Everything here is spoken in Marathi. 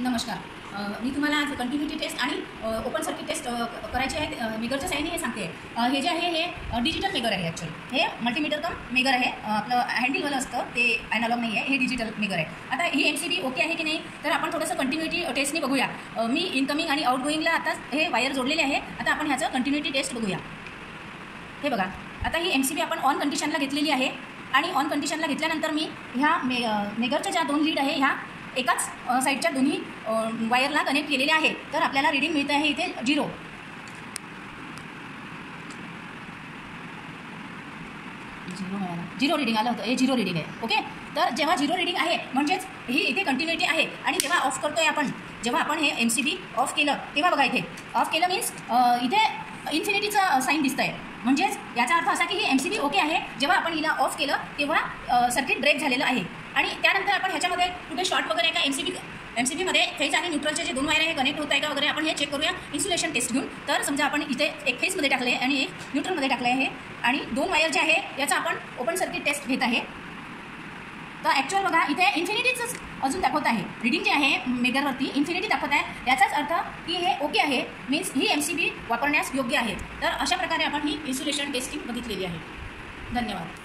नमस्कार. मी तुम्हाला आज कंटिन्युटी टेस्ट आणि ओपन सर्किट टेस्ट करायची आहे. मेगरच्या साईडने हे सांगते. हे जे आहे हे डिजिटल मेगर आहे. ॲक्च्युअली हे मल्टीमीटर कम मेगर आहे. आपलं हँडलवालं असतं ते ॲनालॉग नाही आहे. हे डिजिटल मेगर आहे. आता ही MCB ओके आहे की नाही, तर आपण थोडंसं कंटिन्युटी टेस्टने बघूया. मी इनकमिंग आणि आउटगोईंगला आता हे वायर जोडलेले आहे. आता आपण ह्याचं कंटिन्युटी टेस्ट बघूया. हे बघा, आता ही MCB आपण ऑन कंडिशनला घेतलेली आहे आणि ऑन कंडिशनला घेतल्यानंतर मी ह्या मेगरच्या ज्या 2 लीड आहे ह्या एकाच साईडच्या दोन्ही वायरला कनेक्ट केलेले आहे. तर आपल्याला रीडिंग मिळते आहे इथे 0 रीडिंग आलं होतं. हे 0 रीडिंग आहे. ओके, तर जेव्हा 0 रीडिंग आहे म्हणजेच ही इथे कंटिन्युटी आहे. आणि जेव्हा ऑफ करतोय आपण, जेव्हा आपण हे MCB ऑफ केलं तेव्हा बघा, इथे ऑफ केलं मीन्स इथे इन्फिनिटीचं साईन दिसतं आहे. म्हणजेच याचा अर्थ असा की ही MCB ओके आहे. जेव्हा आपण हिला ऑफ केलं तेव्हा सर्किट ब्रेक झालेलं आहे. आणि त्यानंतर आपण ह्याच्यामध्ये कुठे शॉर्ट वगैरे आहे का MCBमध्ये फेज आणि न्यूट्रलचे जे 2 वायर आहे कनेक्ट होत आहे का वगैरे आपण हे चेक करूया इन्सुलेशन टेस्ट घेऊन. तर समजा आपण इथे एक फेजमध्ये टाकलं आहे आणि एक न्यूट्रलमध्ये टाकलं आहे आणि 2 वायर जे आहे याचा आपण ओपन सर्किट टेस्ट घेत आहे. तर ॲक्च्युअल बघा, इथे इन्फिनिटीच अजून दाखवत आहे. रीडिंग जे आहे मेगरवरती इन्फिनिटी दाखवत आहे. याचाच अर्थ की हे ओके आहे, मीन्स ही MCB वापरण्यास योग्य आहे. तर अशा प्रकारे आपण ही इन्सुलेशन टेस्टिंग बघितलेली आहे. धन्यवाद.